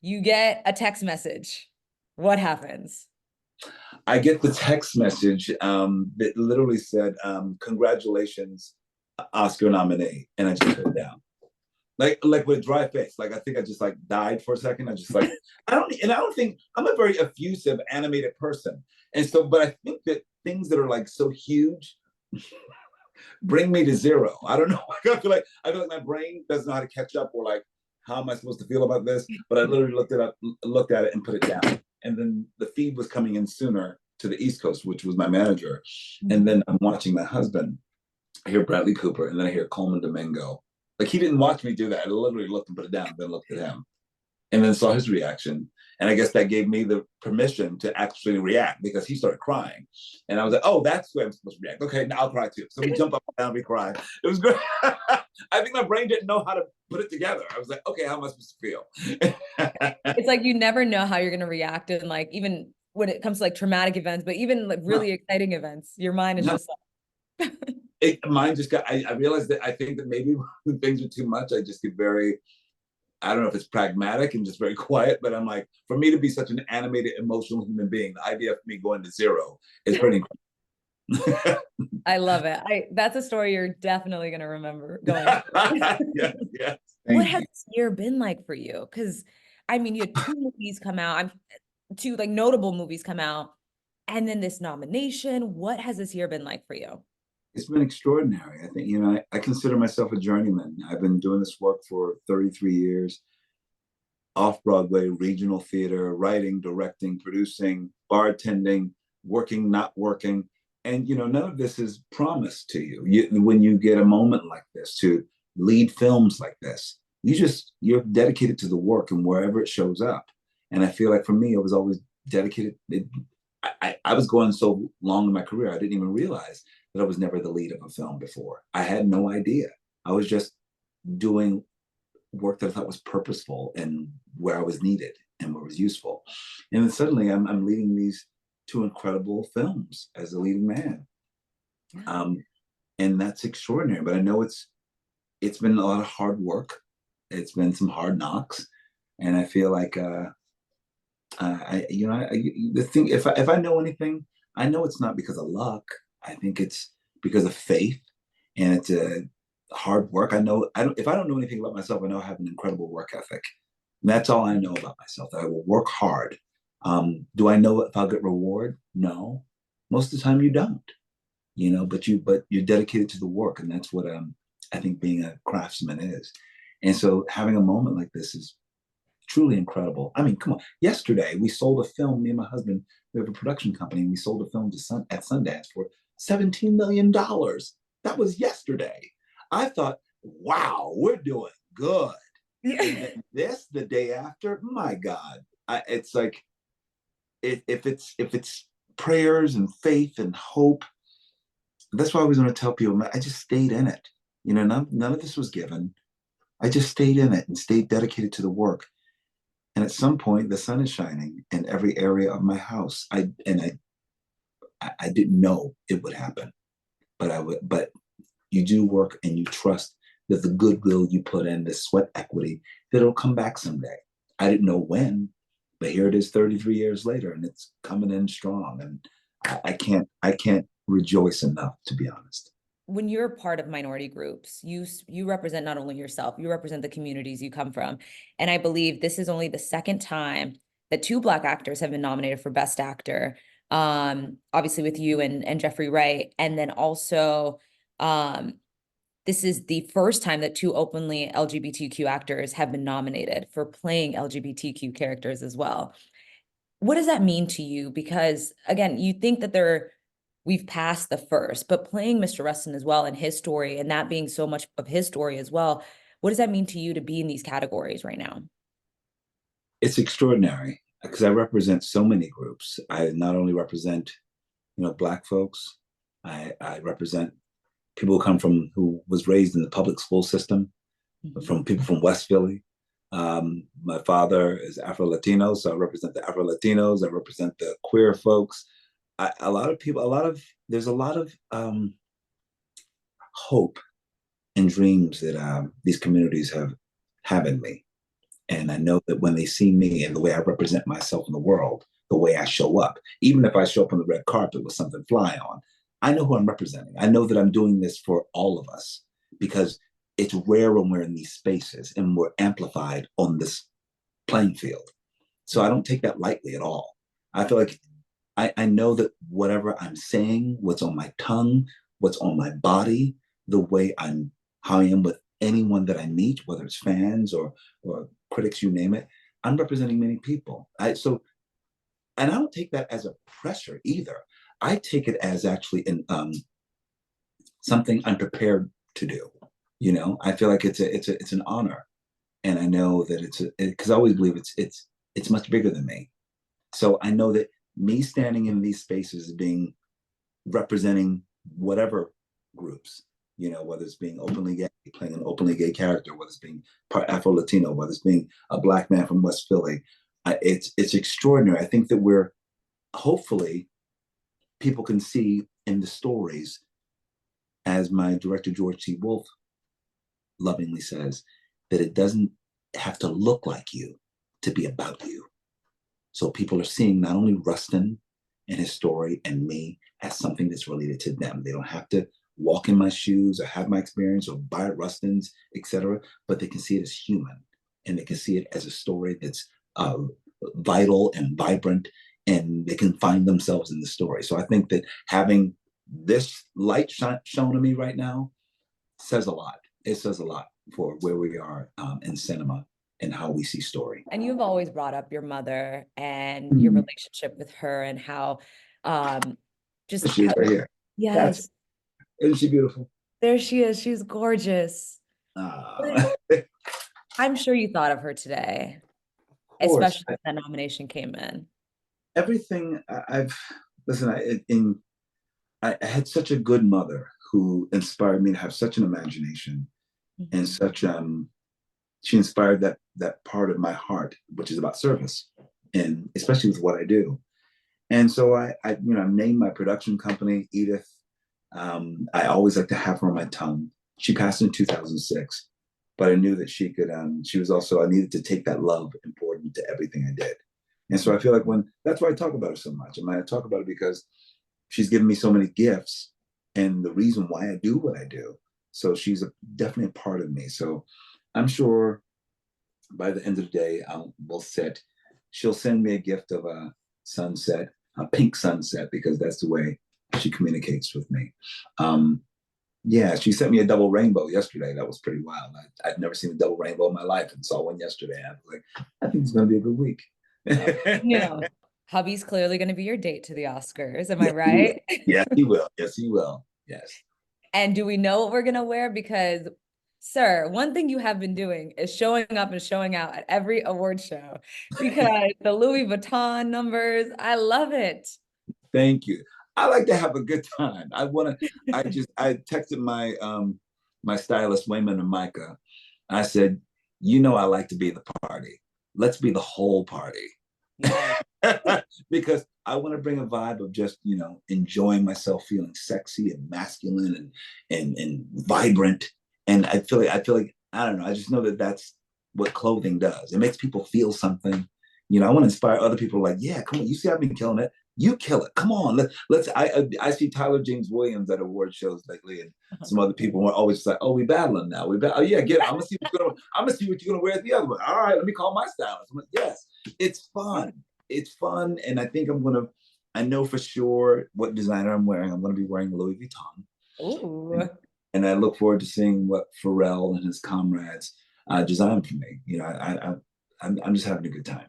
You get a text message. What happens? I get the text message that literally said, "Congratulations, Oscar nominee," and I just put it down, like with a dry face. Like I think I just like died for a second. I just like I don't think I'm a very effusive, animated person, and so, but I think that things that are like so huge bring me to zero. I don't know. I feel like my brain doesn't know how to catch up, or like how am I supposed to feel about this? But I literally looked at it, and put it down. And then the feed was coming in sooner to the East Coast, which was my manager. And then I'm watching my husband. I hear Bradley Cooper, and then I hear Colman Domingo. Like he didn't watch me do that. I literally looked and put it down, then looked at him, and then saw his reaction. And I guess that gave me the permission to actually react because he started crying. And I was like, oh, that's the way I'm supposed to react. Okay, now I'll cry too. So we jump up and down, we cry. It was great. I think my brain didn't know how to put it together. I was like, okay, how am I supposed to feel? It's like you never know how you're going to react. And like, even when it comes to like traumatic events, but even like No, really exciting events, your mind is no. just like, Mine just got, I realized that I think that maybe when things are too much, I just get very, I don't know if it's pragmatic and just very quiet, but I'm like, for me to be such an animated, emotional human being, the idea of me going to zero is pretty incredible. I love it. That's a story you're definitely going to remember going. Yes, yes. What Thank has you. this year been like for you? Because I mean, you had two movies come out, two like notable movies come out, and then this nomination. What has this year been like for you? It's been extraordinary. I think, I consider myself a journeyman. I've been doing this work for 33 years, off Broadway, regional theater, writing, directing, producing, bartending, working, not working. And, none of this is promised to you. When you get a moment like this to lead films like this, you're dedicated to the work and wherever it shows up. And I feel like for me, it was always dedicated. I was going so long in my career, I didn't even realize that I was never the lead of a film before. I had no idea. I was just doing work that I thought was purposeful and where I was needed and where it was useful. And then suddenly I'm leading these two incredible films as a leading man. Yeah. And that's extraordinary. But I know it's been a lot of hard work. It's been some hard knocks. And I feel like the thing, if I know anything, I know it's not because of luck. I think it's because of faith, and it's a hard work. I know I don't. If I don't know anything about myself, I know I have an incredible work ethic. And that's all I know about myself. That I will work hard. Do I know if I'll get reward? No. Most of the time, you don't. But you're dedicated to the work, and that's what I think being a craftsman is. And so having a moment like this is truly incredible. I mean, come on. Yesterday, we sold a film. Me and my husband, we have a production company, and we sold a film at Sundance for $17 million. That was yesterday. I thought, wow, we're doing good. And then this, the day after, my God, it's like if it's prayers and faith and hope. That's why I was going to tell people. I just stayed in it. None of this was given. I just stayed in it and stayed dedicated to the work. And at some point, the sun is shining in every area of my house. I didn't know it would happen, but I would. But you do work and you trust that the goodwill you put in, the sweat equity, that it'll come back someday. I didn't know when, but here it is 33 years later, and it's coming in strong. And I can't rejoice enough, to be honest. When you're part of minority groups, you represent not only yourself, you represent the communities you come from. And I believe this is only the second time that two Black actors have been nominated for Best Actor. Obviously with you and Jeffrey Wright. And then also this is the first time that two openly LGBTQ actors have been nominated for playing LGBTQ characters as well. What does that mean to you? Because again, you think that we've passed the first, but playing Mr. Rustin as well and his story, and that being so much of his story as well, what does that mean to you to be in these categories right now? It's extraordinary because I represent so many groups. I not only represent, Black folks. I represent people who was raised in the public school system, from people from West Philly. My father is Afro Latino, so I represent the Afro Latinos. I represent the queer folks. A lot of people, there's a lot of hope and dreams that these communities have in me. And I know that when they see me and the way I represent myself in the world, the way I show up, even if I show up on the red carpet with something fly on, I know who I'm representing. I know that I'm doing this for all of us because it's rare when we're in these spaces and we're amplified on this playing field. So I don't take that lightly at all. I feel like I know that whatever I'm saying, what's on my tongue, what's on my body, the way how I am with anyone that I meet, whether it's fans or critics, you name it, I'm representing many people. And I don't take that as a pressure either. I take it as actually something I'm prepared to do. You know, I feel like it's an honor, and I know that because I always believe it's much bigger than me. So I know that me standing in these spaces being representing whatever groups, you know, whether it's being openly gay, playing an openly gay character, whether it's being part Afro-Latino, whether it's being a Black man from West Philly, it's extraordinary. I think that we're hopefully people can see in the stories, as my director George T. Wolfe lovingly says, that it doesn't have to look like you to be about you. So people are seeing not only Rustin and his story and me as something that's related to them. They don't have to walk in my shoes or have my experience or buy Rustin's, etc., but they can see it as human, and they can see it as a story that's vital and vibrant, and they can find themselves in the story. So I think that having this light shown to me right now says a lot. It says a lot for where we are in cinema and how we see story. And you've always brought up your mother and your relationship with her and how just She's right here. yes. Isn't she beautiful? There she is. She's gorgeous. I'm sure you thought of her today, especially when that nomination came in. Everything I had such a good mother who inspired me to have such an imagination and such she inspired that part of my heart, which is about service, and especially with what I do. And so I named my production company Edith. I always like to have her on my tongue. She passed in 2006, but I knew that she could. She was also, I needed to take that love and pour it into everything I did. And so I feel like that's why I talk about her so much. I talk about it because she's given me so many gifts and the reason why I do what I do. So she's definitely a part of me. So I'm sure by the end of the day, she'll send me a gift of a sunset, a pink sunset, because that's the way she communicates with me. Yeah, she sent me a double rainbow yesterday. That was pretty wild. I'd never seen a double rainbow in my life and saw one yesterday. I was like, I think it's going to be a good week. Yeah. Hubby's clearly going to be your date to the Oscars. Am I right? Yes, he will. Yes, he will. Yes. And do we know what we're going to wear? Because, sir, one thing you have been doing is showing up and showing out at every award show, because the Louis Vuitton numbers, I love it. Thank you. I like to have a good time. I texted my stylist, Wayman and Micah. I said, I like to be the party. Let's be the whole party. Yeah. Because I want to bring a vibe of just, enjoying myself, feeling sexy and masculine and vibrant. And I feel like, I don't know, I just know that that's what clothing does. It makes people feel something. I want to inspire other people, like, yeah, come on, you see I've been killing it. You kill it. Come on. I see Tyler James Williams at award shows lately, and some other people were always like, oh, we battling now. Oh yeah, get it. I'm gonna see what you're gonna wear at the other one. All right, let me call my stylist. I'm like, yes, it's fun. It's fun. And I think I know for sure what designer I'm wearing. I'm gonna be wearing Louis Vuitton. Ooh. And I look forward to seeing what Pharrell and his comrades design for me. I'm just having a good time.